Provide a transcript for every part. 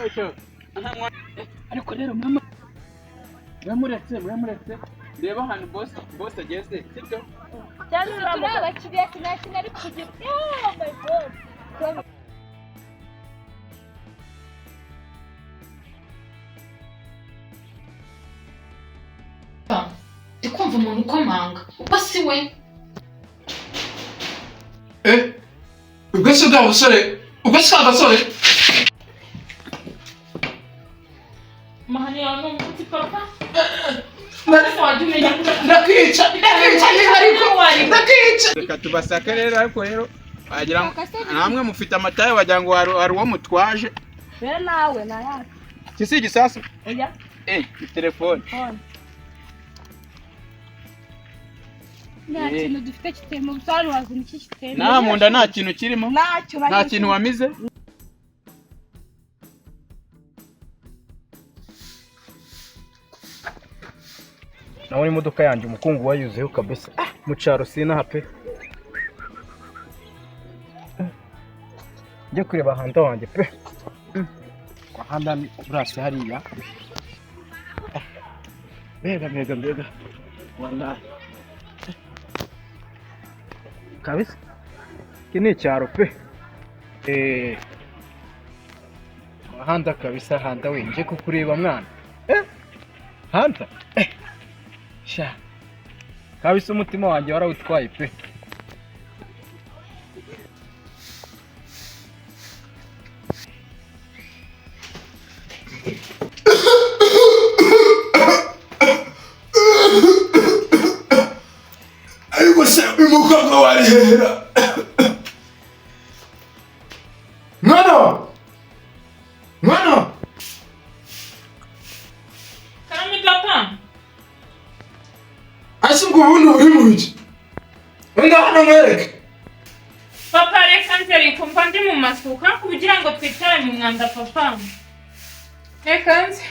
Ecyo. Ariko rero muremuretse reba hano boss ageze sibyo cyane abakiriya sinari kugira oh my god ndikumva umuntu ukomanga uko si we ubwo se bwa musore ubwo se abasore mahani yawe ni umuti papa reka tubasake rero ariko rero wagira ngo namwe mufite amataye wagira ngo hari uwo mutwaje rero nawe nayaje kisi igisasu oya telefone nta kintu dufite kitemo gusara wazi niki kitemo nta munda nta kintu kirimo nta kintu wamize nawe imodoka yanjye umukungu wayuzeho kabisa mu cyaro sinaha pe njye kureba handa wanjye pe kwa handa burasi hariya mbega wallahi kabisa iki ni icyaro pe handa kabisa handa we nje kukureba mwana handa sha kabisa umutima wanjye warawutwaye pe ariko se umukobwa warihera mwana karame papa ase ngo ubundi uri mu biki wenda hano mwereke papa reka nzeri kumva ndi mu masuka kugira ngo twitare mu mwanda papa reka nze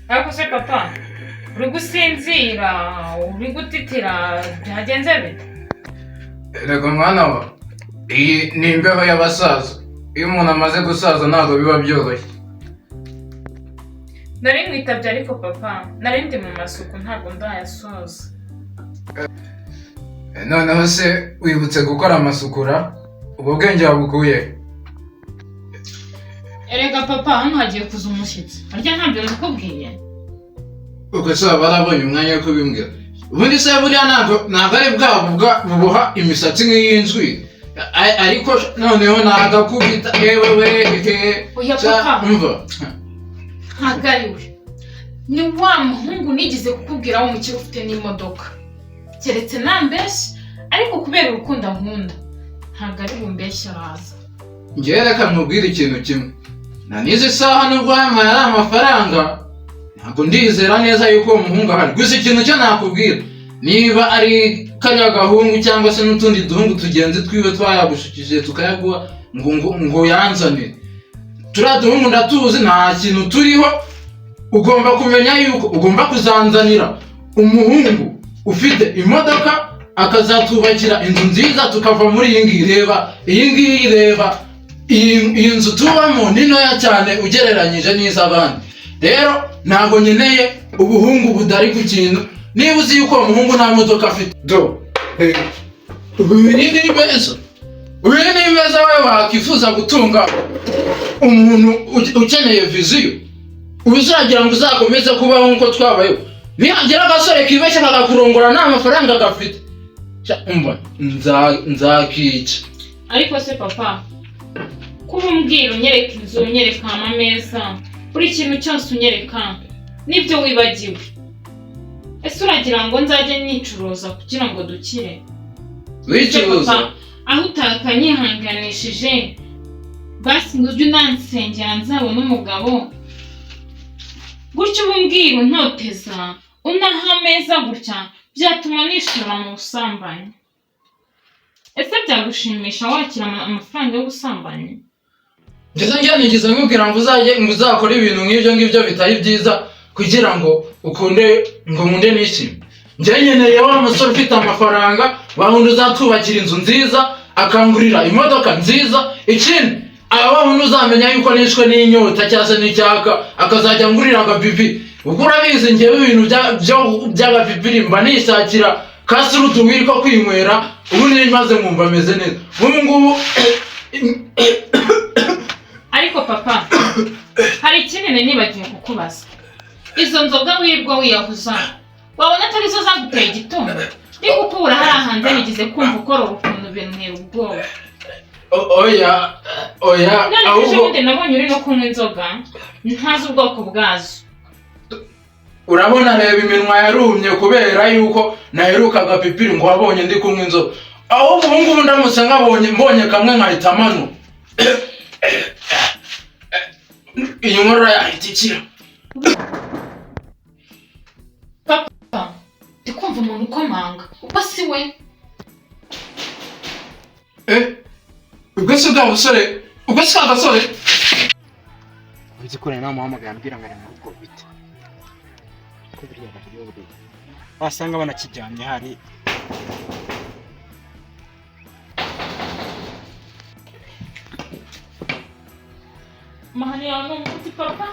ariko se papa uri gusinzira uri gutitira byagenze bite reka mwana wa iyi ni imbeho y'abasaza iyo umuntu amaze gusaza ntabwo biba byoroshye nari nkwitabye ariko papa nari ndi mu masuku ntabwo ndayasoza noneho se wibutse gukora amasukura ubwo bwenge wabukuye erega papa hano hagiye kuza umushyitsi harya ntabyo nakubwiye ubwo se waba warabonye umwanya wo kubimbwira ubundi se buriya ntabwo ari bwabo buboha imisatsi nk'iy'inzwi ariko noneho nagakubita yewe oya papa umva ntabwo ari we ni wa muhungu nigeze kukubwira wo mukiri ufite n'imodoka keretse nambeshye ariko kubera urukundo nkunda ntabwo ari bumbeshye araza ngewe reka nkubwire ikintu kimwe na n'izi saha nubwo yampaye ari amafaranga ntabwo ndizera neza yuko uwo muhungu ahari gusa ikintu cyo nakubwira niba ari kariya gahungu cyangwa se n'utundi duhungu tugenzi twiwe twayagushikije tukayaguha ngo yanzanire turiya duhungu ndatuzi nta kintu turiho ugomba kumenya yuko ugomba kuzanzanira umuhungu ufite imodoka akazatubakira inzu nziza tukava muri iyi ngiyi reba iyi ngiyi reba iyi nzu tubamo ni ntoya cyane ugereranyije n'iz'abandi rero ntabwo nkeneye ubuhungu budari ku kintu niba uzi yuko uwo muhungu nta modoka afite ubu ni meza wowe wakwifuza gutunga umuntu ukeneye viziyo uzagira ngo uzakomeze kubaho nk'uko twabayeho nihagira agasore kibeshya kagakurongora nta mafaranga gafite umva nzakica ariko se papa kuba umbwira unyereka inzu unyereka amameza buri kintu cyose unyereka nibyo wibagiwe ese uragira ngo nzajye nicuruza kugira ngo dukire wicuruza aho utakanyihanganishije basi ngo ujye unansengera nzabona umugabo gutyo ubumbwira untoteza unaha ameza gutya byatuma nishora mu busambanyi ese byagushimisha wakira amafaranga yo gusambanyi Ngeze nigeze nkubwira ngo uzakora ibintu nk'ibyo ngibyo bitari byiza kugira ngo nkunde nishime. Njye nkeneye wa musore ufite amafaranga wahundi uzatubakira inzu nziza akangurira imodoka nziza, ikindi aba wundi uzamenya yuko nishwe n'inyota cyangwa se n'icyaka akazajya ngurira agapipi. Ubwo urabizi njyewe ibintu by'agapipi mba nishakira kasurutu wiriko kwinywera, ubu nimaze nkumva ameze neza. Ubu ngubu ariko papa hari ikintu nibagiwe kukubaza. Izo nzoga wirwa wiyahuza wabona atari zo zaguteye igitondo? Ndi gukura hari hanze nigize kumva ukora urukundo bintera ubwoba. oya ahubwo nabonye uri no kunywa inzoga ntazi ubwoko bwazo. Urabona reba iminwa yarumye kubera yuko naherukaga pipiri ngo wabonye ndi kunywa inzoga. Ahubwo ubu ngubu ndamutse mbonye kamwe nkahita manu iyi nkorora yahita ikira. Papa ndikumva umuntu ukomanga uko si we. Ubwo si bwa busore, ubwo si agasore. Uzi ko rero namuhamagaye ambwira ngo ari mu rugo bite. Ko biriya bariyo buri. Wasanga banakijyanye hari. Mahani yawe ni umuti papa?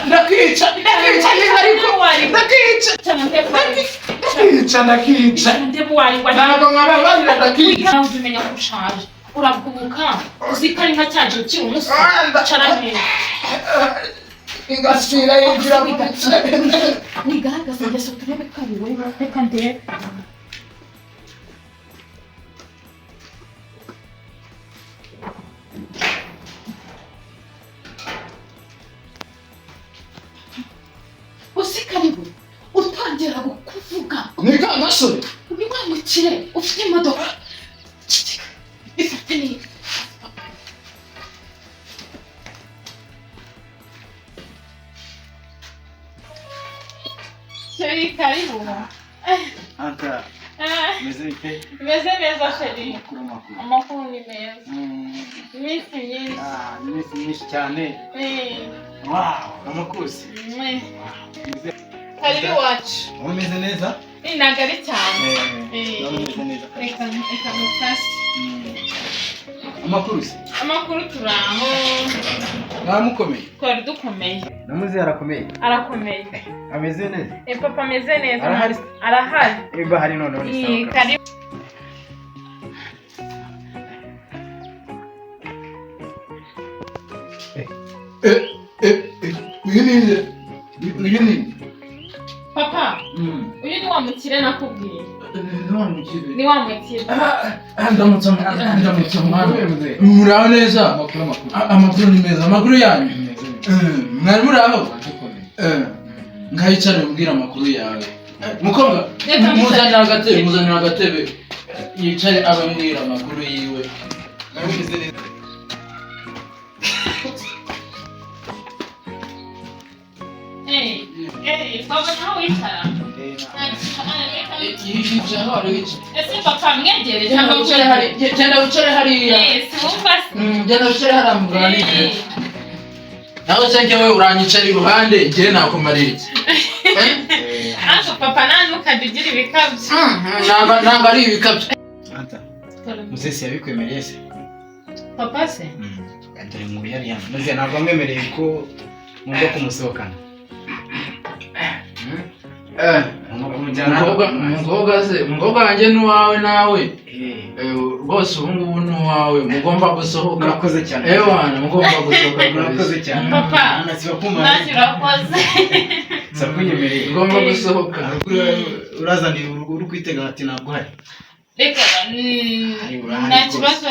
Ndakica ntabwo nkababarira ndakica. Nawe umenya ko ushaje uravubuka uzikari nka cyaje ukiri umusore cara neza igasira yinjira mu wigaragaza ngeso turebe ko ari wowe. Reka ndebe. Karibu utangira kuvuga ni ka gasore uri wamukire ufite imodoka ifite ni Sheri karibu Anta meze neza Sheri. Amakuru ni meza. Iminsi myinshi. Iminsi myinshi cyane. Wow, amakuzi. Karibu wacu. Umeze neza? Nagari cyane. Umeze neza. Reka mufashe. Amakuru turaho. Namukomeye. Twari dukomeye. Namuzi arakomeye. Arakomeye. Ameze neza. Papa ameze neza. Arahari. Arahari. Hari none ni sawa. Karibu. Uyu ni Papa. Uyu ni wa mukire nakubwiye. Ni wa mukire. Ndamutse mwana. Muraho neza? Amakuru ni meza. Amakuru yanyu? Mwari muraho? Ngahicare mbwira amakuru yawe. Mukobwa, muzanira agatebe. Yicare abambwira amakuru yiwe. Papa nawe wicara. Ese papa mwegereye Genda wicare hariya. Genda wicare hariya muganire. Nawe se njyewe uranyicara iruhande njye nakumarira iki? Ariko papa nani ukadugira ibikabyo. Ntabwo ari ibikabyo. Anta Muzesi yabikwemereye se? Papa se? Dore muri yari maze ntabwo amwemereye ko mugomba kumusohokana. Umukobwa wanjye n'uwawe nawe rwose ubu ngubu n'uwawe mugomba gusohoka. Murakoze cyane. Ewana mugomba gusohoka. Murakoze cyane. Papa ntacyo urakoze. Sakunyemereye. Mugomba gusohoka. Urazaniye uri kwitega ati ntabwo hari. Reka nta kibazo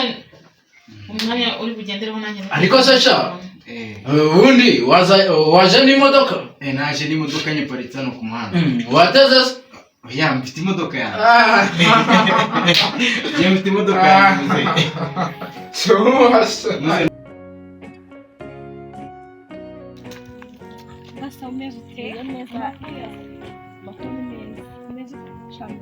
umwanya uri bugendereho nanjye. Ariko se sha ubundi waje n'imodoka? Naje n'imodoka nyiparitse hano ku muhanda. Wateze se? Oya mfite imodoka yanjye. Njye mfite imodoka yanjye. Asa umeze uteye neza. Makuru meza. Umeze cyane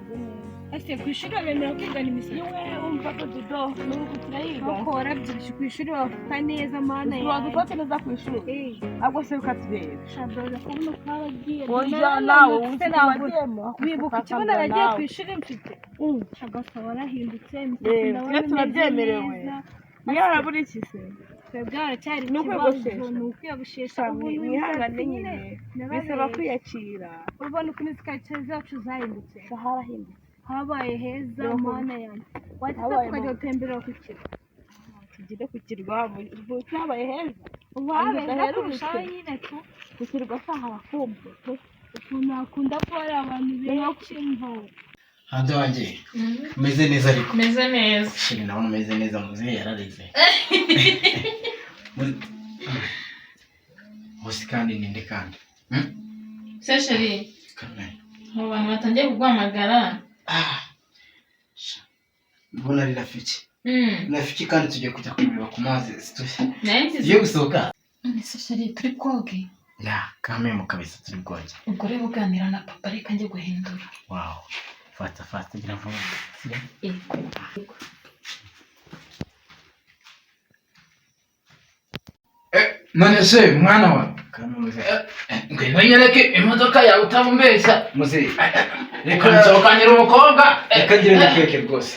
neza. ese ku ishuri bemera kwigana imisoro yewe umva ko dodo n'ubu turayiga kuko warabyirusha ku ishuri bafata neza mana yawe wadufata neza ku ishuri ahubwo se ukatubera shadoza kubona uko abagiye oya nawe ufite n'abagemo wibuka ikibuno aragiye ku ishuri mfite shagasa warahindutse iyo turabyemerewe niyo harabura iki se twebwe haracyari ni ikibazo ni ukwiyogoshesha mwihangane nyine bisaba kwiyakira urabona ukuntu zikaritsiye zacu zahindutse harahindutse habaye heza mana yanjye wahita tukajya gutemberera ku kirwa tugire ku kirwa habaye heza ubu habaye heza kurushaho nyine tu ku kirwa se harakumbuye ukuntu hakunda kuba hari abantu benshi mvo hanze wanjye umeze neza ariko meze neza shiri ndabona umeze neza muzehe yararize hose kandi ninde kandi se sheri kamere mu bantu batangiye kuguhamagara mbona ari rafiki kandi tugiye kujya kureba ku mazi tugiye gusohoka none se sheri turi koge ya kamere mu kabisa turi bwoge ubwo rero uganira na papa reka njye guhindura wow fata gira vuba none se mwana wa ngwino nyereke imodoka yawe utamumbeshya muzehe reka nsohokanira umukobwa reka ngire nyikweke rwose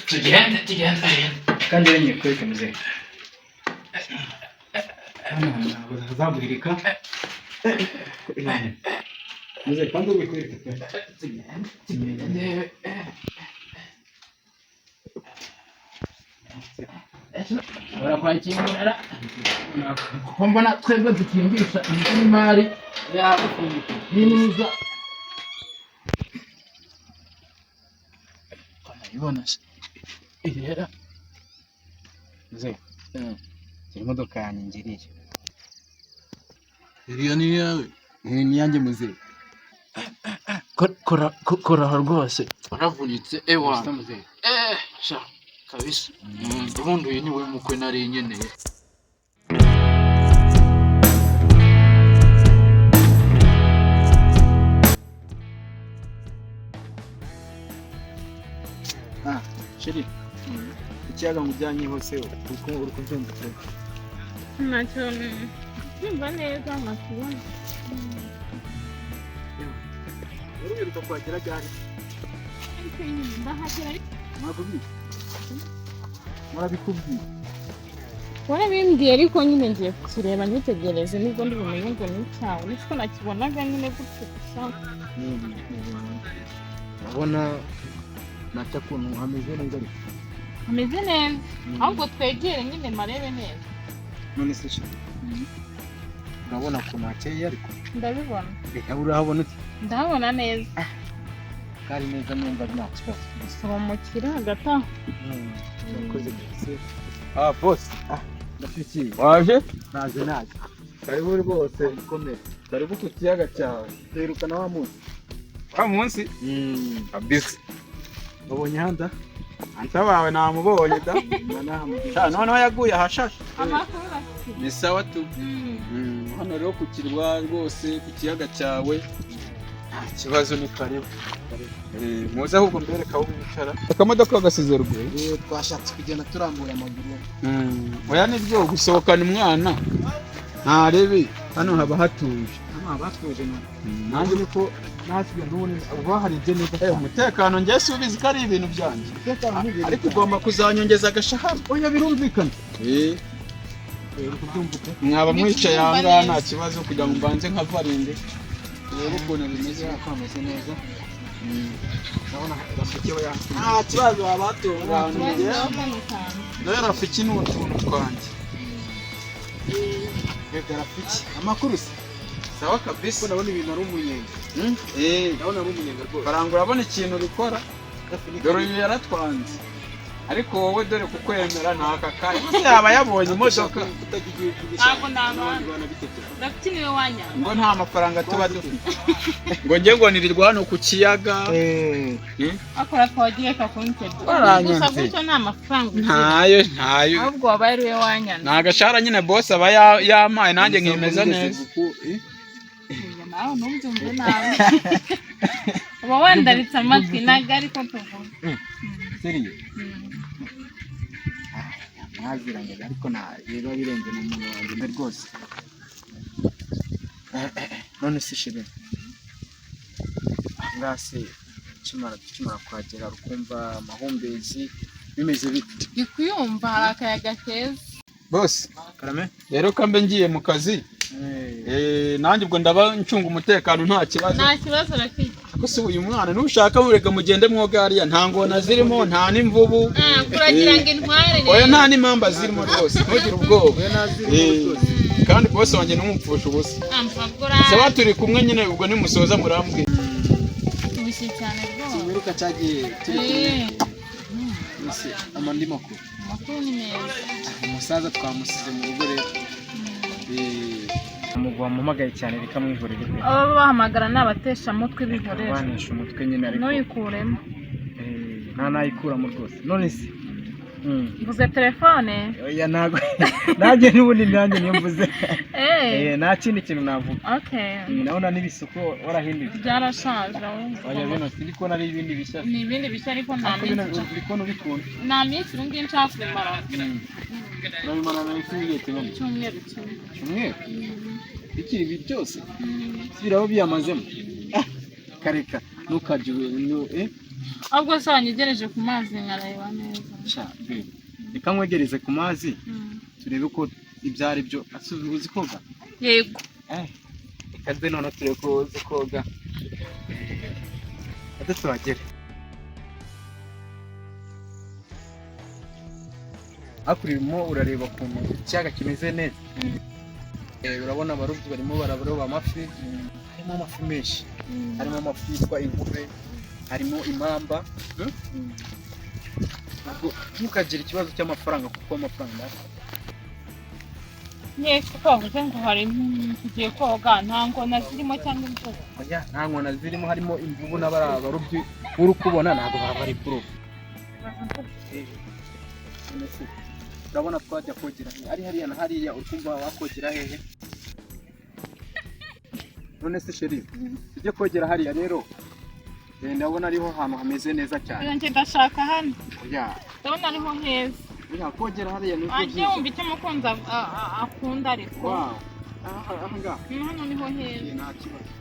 tugende kandi rero nyikweke muzehe azagurika muzehe kandi ubikwereke tugende barakwakingurira kuko mbona twebwe dukingisha imari yabo n'inuza kanayibona se irera muzehe iyi modoka yanjye ngiriye iriya ni iyawe ni iyanjye muzehe koraho rwose waravunitse ewa sha kabisa ubundi uyu niwe mukwe nari nkeneye sheri ikiyaga ngo ujyanye hose kuko uri kubyumva se ntacyo byumva neza nkakubona uruheruka kuhagera ryari ndahagera ntabwo bizi murabikubwiye warabimbwiye ariko nyine ngiye kukireba nitegereze nibwo ndi bumenye ngo ni icyawe niko nakibonaga nyine gutyo gusa urabona nacyo ukuntu hameze neza ariko hameze neza ahubwo twegere nyine marebe neza none se sheri urabona ukuntu hakeye ariko ndabibona urahabona uti ndahabona neza kari neza numva nta kibazo gusohokera hagati aho urakoze byose bosi ndafitiye waje naje karibu rwose ukomeye karibu ku kiyaga cyawe terukana wa munsi abisi wabonye handa anta wawe namubonye da noneho yaguye ahashashe ni sawa tu hano rero ku kirwa rwose ku kiyaga cyawe nta kibazo ni karibu muze ahubwo mbereka aho wicara akamodoka gasize ruguru twashatse kugenda turambuye amaguru oya nibyo gusohokana umwana ntarebe hano haba hatuje nanjye niko natwe n'ubundi uba hari ibyo neza umutekano njye si ubizi ko ari ibintu byanjye ariko ugomba kuzanyongeza agashahara oya birumvikana mwaba mwicaye aha ngaha nta kibazo kugira ngo mbanze nkavarinde urebe ukuntu bimeze ko hameze neza nta kibazo waba hatunganiye rero rafiki ni utuntu twanjye rafiki amakuru se sawa kabisa ndabona ibintu ari umunyenga ndabona ari umunyenga rwose barangura urabona ikintu bikora dore uyu yaratwanze ariko wowe dore kukwemera nta kakanya yaba yabonye imodoka ntabwo nabana ndafite niwe wanyana ngo nta mafaranga tuba dufite ngo njye ngo nirirwa hano ku kiyaga akora twagiye kakuntegura gusa gutyo nta mafaranga ntayo ahubwo wabaye ariwe wanyana nta gashara nyine boss aba yamaye nanjye nkimeza neza nawe ntubyumve nabi uba wandaritse amatwi ntabwo ariko tuvuga seriye mwaziranye ariko biba birenze mu muntu wanjye mbe rwose none se shebe ngase kimara kwagera ukumva amahumbezi bimeze bite ikuyumva hari akayaga keza bose karame rero kambe ngiye mu kazi nanjye ubwo ndaba ncunga umutekano nta kibazo rafiki ko se uyu mwana nushaka murega mugende mwoga hariya nta ngona zirimo nta n'imvubu kuragira ngo intware oya nta n'impamba zirimo rwose ntugire ubwoba kandi bose wanjye ntumupfusha ubusa saba turi kumwe nyine ubwo nimusoza murambwira ubishye cyane rwose wiruka cyagiye turi kumwe amandi makuru ni meza umusaza twamusize mu rugo rero umugwa mumagaye cyane bikamwihorera aba bahamagara n'abatesha mutwe bihorera banisha umutwe nyine ariko nuyikuremo nta nayikuramo rwose none se mvuze telefone oya ntago nanjye n'ubundi nanjye niyo mvuze nta kindi kintu navuga nabona n'ibisuko warahinduye byarashaje oya bino sindi kubona ari ibindi bishya ni ibindi bishya ariko nta minsi uri kubona ubikunda nta minsi ubu ngibi nshaka kubimara nabimara nawe icyumweru kimwe cyumweru bikiri ibi byose biraho biyamazemo kareka ntukarye ahubwo se wanyegereje ku mazi nkareba neza reka nkwegereze ku mazi turebe uko ibyo ari byo uzi koga yego reka nze none turebe ko uzi koga ate tuhagere hakurimo urareba ukuntu ikiyaga kimeze neza urabona abarobyi barimo bararoba amafi harimo amafi menshi harimo amafi yitwa inkube harimo impamba ntukagire ikibazo cy'amafaranga kuko amafaranga twavuze ngo hari tugiye koga nta ngona zirimo cyangwa imvubu nta ngona zirimo harimo imvubu n'abari abarobyi uri kubona ntabwo baba bari kuroba urabona twajya kogera ari hariya na hariya uri kumva wakogera hehe none se sheri tujye kogera hariya rero ndabona ariho ahantu hameze neza cyane njye ndashaka hano ndabona ariho heza kogera hariya ni ajye wumva icyo umukunzi akunda ariko ahangaha hano niho heza nta kibazo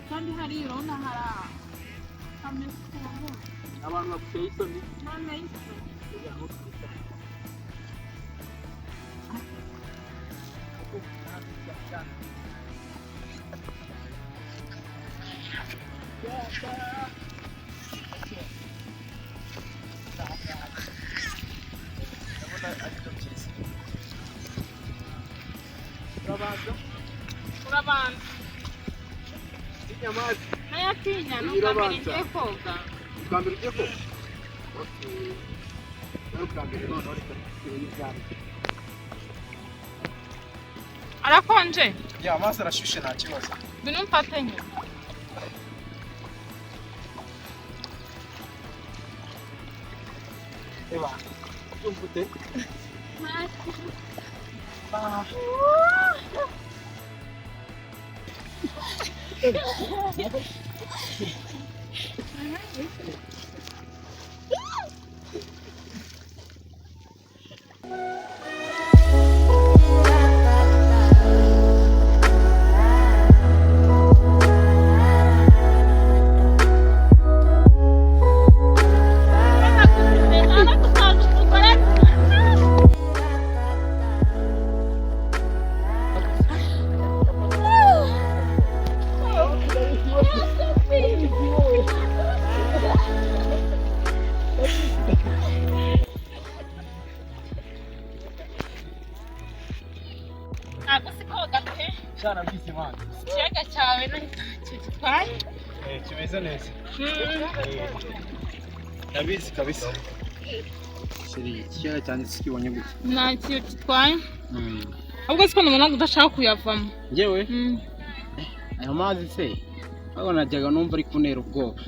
kandi hariya urabona hameze ukuntu abantu bafite isoni nta isoni urabanza nayatinya nukambere ngiye koga ukambere ugiye koga ukambere noneho reka tuyijyane arakonje amazi arashyushye nta kibazo bino mfate nyuma eba byumva ute ikiyaga cyawe ntacyo gitwaye kimeze neza ndabizi kabisa ikiyaga cyanjye sikibonye gutya ntacyo gitwaye ahubwo siko nubona udashaka kuyavamo njyewe ayo mazi se aho najyaga numva ari kuntera ubwoba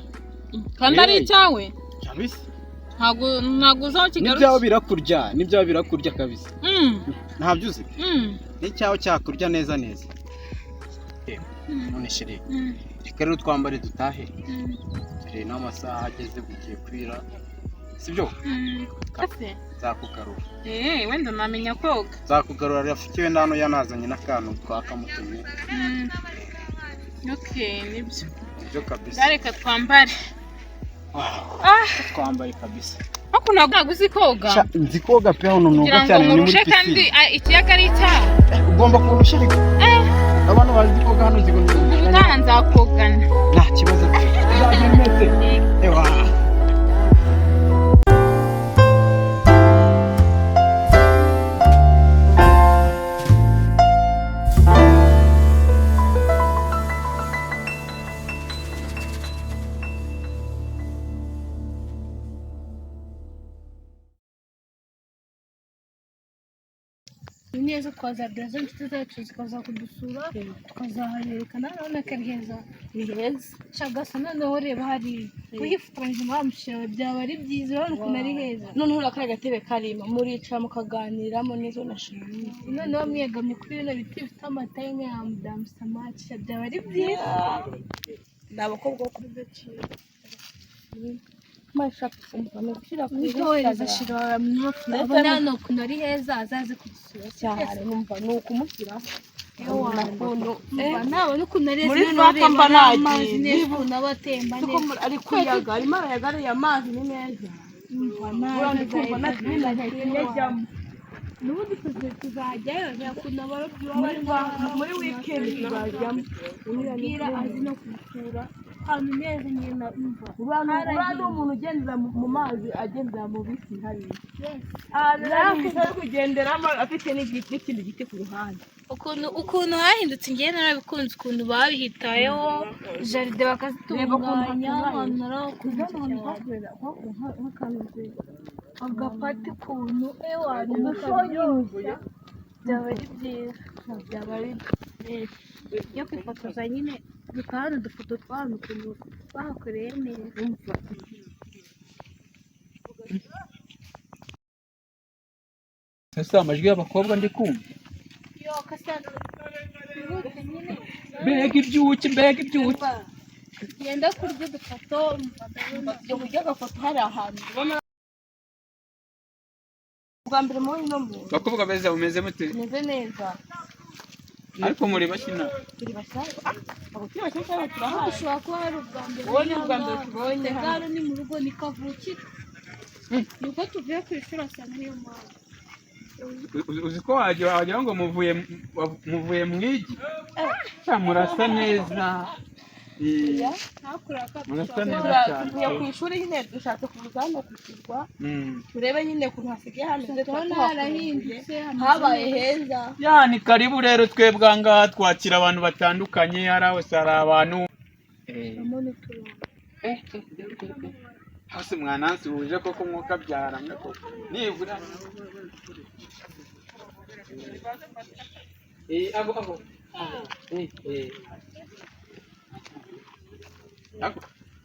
kandi ari icyawe kabisa ntabwo uzaho kigarutse n'ibyawe birakurya kabisa ntabyo uzi n'icyaho cyakurya neza none shiri reka rero twambare dutahe n'amasaha ageze bugiye kwira sibyo kafe nzakugarura wenda namenya koga nzakugarura Rafiki wenda hano yanazanye n'akantu twakamutumye okay nibyo ibyo kabisa reka twambare twambaye kabisa ako ntabwo uzi koga nzi koga pe hano nuga cyane ni muri pisine kandi ikiyaga ari icyaha ugomba kurusha ariko abantu bazi koga hano nzi ngo ubutaha nzakogana nta kibazo uzagera umeze ewa neza twazabwira zo inshuti zacu zikaza kudusura tukazahayerekana none ko ari heza shagasa noneho reba hari uyifotoranyije muri amushewe byaba ari byiza urabona ukuntu ari heza noneho urakora agatebe karima muricara mukaganiramo neza unashimye noneho mwegamye kuri bino biti bifite amata y'inka ya mudamu samaki byaba ari byiza ni abakobwa bo kuri gaciro mashaka kumva no gushyira ku witohereza shira mwaka urabona hano ukuntu ari heza azaze kudusura cyane numva ni ukumushyira nabona ukuntu ari muri faka mba amazi neza ukuntu aba atemba neza ari kuyaga arimo arayagariye amazi ni meza n'ubundi tuzajyayo ukuntu abarobyi muri wikendi tuzajyamo ubwira azi no kubisura ahantu neza nyine umva uriya ni umuntu ugendera mu mazi agendera mu biti hariya ahantu ari kugenderamo afite n'ikindi giti ku ruhande ukuntu hahindutse ingene narabikunze ukuntu babihitayeho jaride bakazitunganya ahantu narakunze agapati ukuntu ewani n'akabyumva byaba ari byiza byaba ari byiza yo kwifotoza nyine dukahana udufoto tw'ahantu ukuntu bahakoreye neza ese amajwi y'abakobwa ndi kumva yo kasana nyine mbega ibyuki genda kurya udufoto yo kurya agafoto hari ahantu bwa mbere muri ino muntu bakobwa beza bumeze mute meze neza ariko muri bakina turi bashyashya abakiri bashyashya turahari ushobora kuba hari ubwa mbere wowe ni ubwa mbere tubonye hano gare ni mu rugo ni kavukire nuko tuvuye ku ishuri asa niyo mpamvu uzi ko wagira ngo muvuye mu igi murasa neza murasa neza cyane tuvuye ku ishuri nyine dushatse kuza hano kwishyurwa turebe nyine ukuntu hasigaye hameze harahindutse habaye heza ya ni karibu rero twebwe aha ngaha twakira abantu batandukanye hari hose hari abantu hose mwanansi wuje koko mwuka byaramwe koko nibura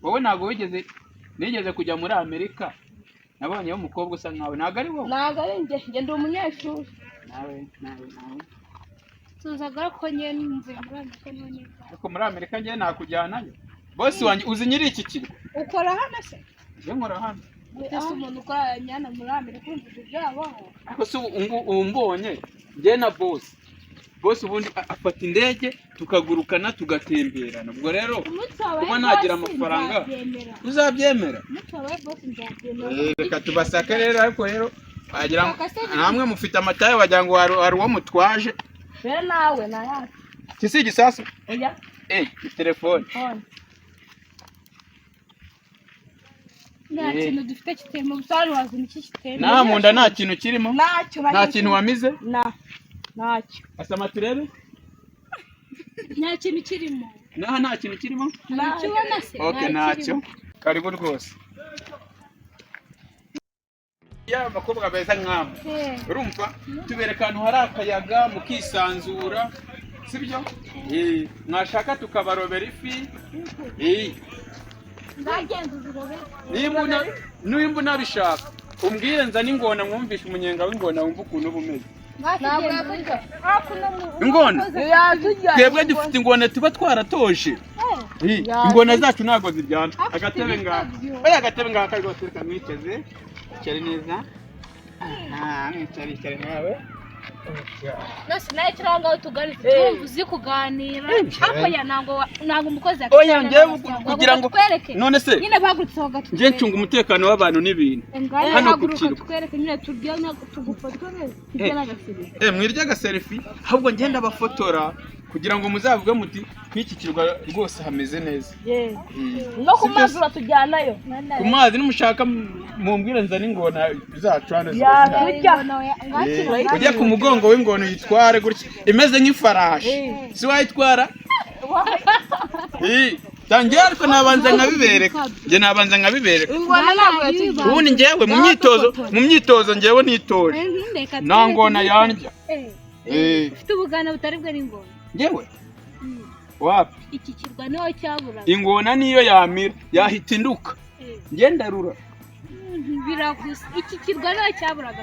wowe ntabwo nigeze kujya muri Amerika nabonyeho umukobwa usa nkawe ntabwo ari wowe ntabwo ari njye ndi umunyeshuri nawe tuzaga ko nyine n'inzira muri Amerika none ariko muri Amerika njye nakujyanayo bosi wanjye uzi nyiri iki kirwa ukora hano se njye nkora hano ese umuntu ukora nyana muri Amerika umvuze byabaho ariko se ubu mbonye njye na bosi ubundi afata indege tukagurukana tugatemberana ubwo rero kuba nagira amafaranga uzabyemera reka tubasake rero ariko rero wagira ngo namwe mufite amatayo wagira ngo hari uwo mutwaje rero nawe nayacu kisi igisasu oya telefone nta kintu dufite kitema ubusari wazi niki kitema nta munda nta kintu kirimo nta kintu wamize ntacyo asama turebe nta kintu kirimo nta kintu kirimo ntakibona se okay ntacyo karibu rwose ya bakobwa beza nk'amwe urumva tubereka ahantu hari akayaga mukisanzura sibyo mwashaka tukabarobera ifi nimba unabishaka umbwire nzane ingona mwumvishe umunyenga w'ingona wumva ukuntu uba umeze ingona twebwe dufite ingona tuba twaratoje ingona zacu ntabwo ziryana. Agatebe ngaka oya agatebe ngaka rwose kamwiteze cyari neza. Mwicare nawe nose naye kiranga tugari tuzi kuganira hapo ya ntabwo umukozi oya ngewe kugira ngo none se nyine bagurutse hagati nje ncunga umutekano w'abantu n'ibintu hano ku kirwa twereke nyine turya tugufotora neza mwirya agaselfie ahubwo ngenda bafotora kugira ngo muzavuge muti kwiki kirwa rwose hameze neza. No ku mazi uratujyanayo. Ku mazi nimushaka mumbwire nzana ingona bizacana ujya ku mugongo w'ingona yitware gutya imeze nk'ifarashi si wayitwara tangiye ariko nabanza nkabibereka nge nabanza nkabibereka ubundi ngewe mu myitozo ngewe nitoje nta ngona yandya ufite ubugana butari bwo n'ingona ngewe wapi iki kirwa niho cyabura ingona niyo yamira yahita induka ngendarura biragusa iki kirwa niho cyaburaga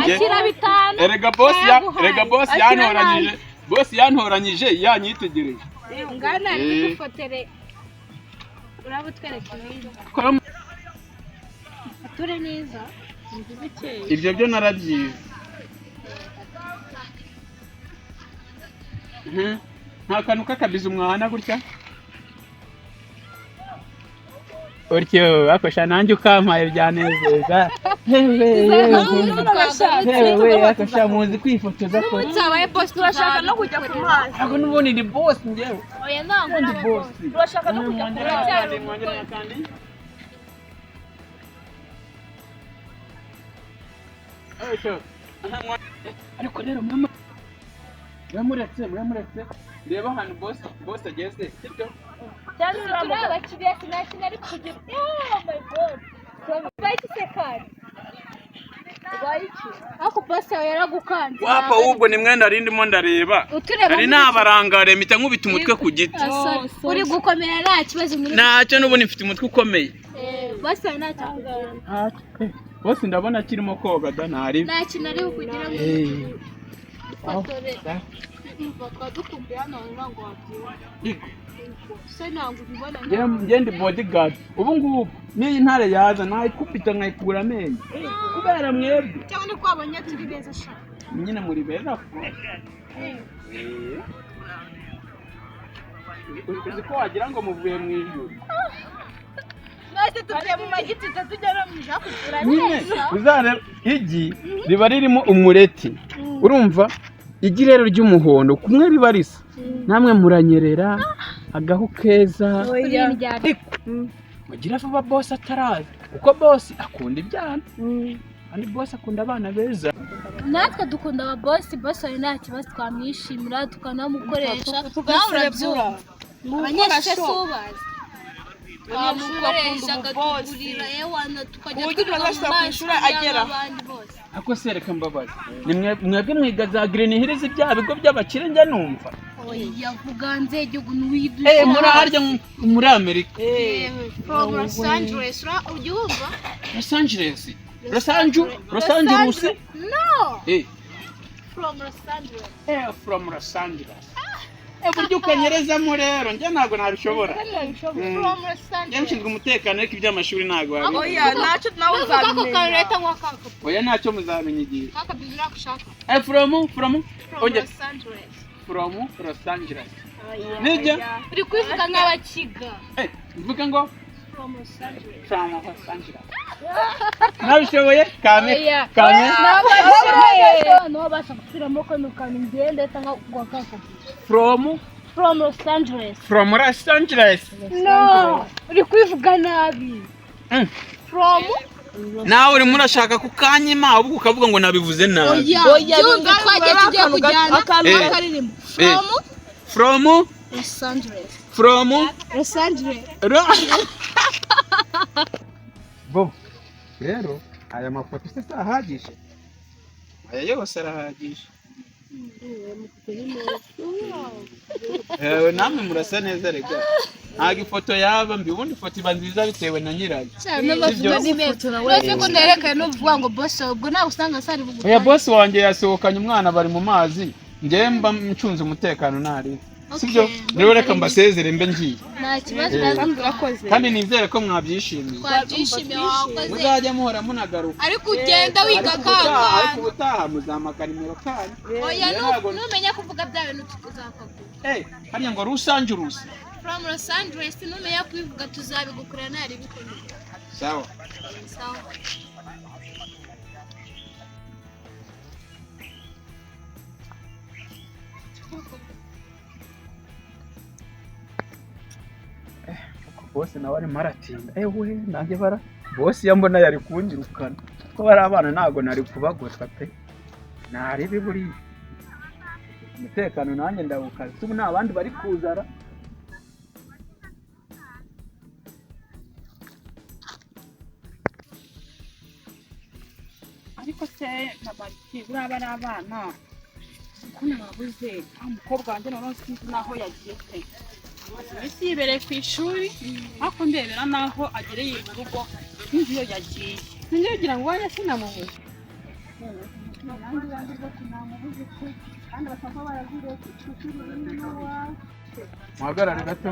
akira bitanu erega boss yantoranyije yanyitegereje ngana dufotere uraba twereke neza ature neza ibyo byo narabyize nta kantu k'akabizi umwana gutya utyo akosha nanjye ukampaye byanezeza hewe akosha muzi kwifotoza ko mutsabaye boss turashaka no kujya ku mazi ahubwo n'ubundi ndi boss ngewe oya ntabwo ndi boss turashaka no kujya ku mazi ariko rero muramuretse reba ahantu boss ageze sibyo cyangwa abakiriya sinakina ari kugira oh my god bayiti sekari bayiti ako boss yawe yaragukanze wapa ubwo ni mwenda rindimo ndareba ari nabarangare mpita nkubita umutwe ku giti uri gukomera nta kibazo muri ntacyo n'ubundi mfite umutwe ukomeye boss yawe ntacyo boss ndabona kirimo koga da ntari nta kintu ari kugira ngo fatore dukumbuye hano ngo wabyiwe se ntabwo ubibona ngende bodyguard ubu ngubu niyi ntare yaza nayikupita nkayikura amenyo kubera mwebwe cyangwa ni kwabonye turi beza sha nyine muri beza uzi ko wagira ngo muvuye mu ijuru nase tugiye mu magiti tujya no mu jaku turabeza uzare igi riba ririmo umureti urumva igi rero ry'umuhondo kumwe riba risa namwe muranyerera agahu keza mugira vuba boss ataraza uko boss akunda ibyana kandi boss akunda abana beza natwe dukunda aba boss ari nta kibazo twamwishimira tukanamukoresha tugaurabyura abanyeshuri sobazi twamukoresha gatugurira yewana tukajya kwishura agera ako sereka mbabazi mwebwe mwiga za Green Hills bya bigo by'abakire njya numva yavuga nze igihugu n'uwiduye muraharya muri Amerika from Los Angeles ubyumva Los Angeles no from Los Angeles buryo ukanyerezamo rero njye ntabwo nabishobora nshinzwe umutekano ariko iby'amashuri ntabwo wabizi oya ntacyo nawe uzabimenya oya ntacyo muzamenya igihe from Los Angeles nijya uri kwivuga nk'abakiga mvuga ngo from Los Angeles nabishoboye kame no basha gusubiramo ko nukana ingende cyangwa gwakaka from Los Angeles no uri kwivuga nabi from nawe urimo urashaka kukanyima ahubwo ukavuga ngo nabivuze nabi byumva twagiye tugiye kujyana akantu karirimbo from Los Angeles bo rero aya mafoto se ahagije aya yose arahagije namwe murasa neza rega ntabwo ifoto yaba mbi ubundi ifoto iba nziza bitewe na nyirayo uretse ko nderekanye n'uvuga ngo boss ubwo nawe usanga sari bugufa oya boss wanjye yasohokanye umwana bari mu mazi njye mba ncunze umutekano ntari sibyo rero reka mbasezere mbe ngiye nta kibazo kandi urakoze kandi nizere ko mwabyishimiye twabyishimiye wakoze muzajya muhora munagaruka ariko ugenda wiga ariko kaka ubutaha muzampaka nimero kanyu oya numenya kuvuga bya bintu tuzakagura hariya ngo Los Angeles from Los Angeles numenya kubivuga tuzabigukorera ntari bikomeye sawa sawa bosi nawe arimo aratinda nanjye bara bosi yambona yari kunyirukana ko bari abana ntabwo nari kubagota pe ntari biburiye umutekano nanjye ndawukaza ubu nta bandi bari kuzara ariko se nabariki buriya bari abana ko nababuze umukobwa wanjye noneho sinzi n'aho yagiye pe isi yibereye ku ishuri ariko ndebera n'aho agereye mu rugo sinzi iyo yagiye sinzi kugira ngo wanjye sinamubuze muhagarare gato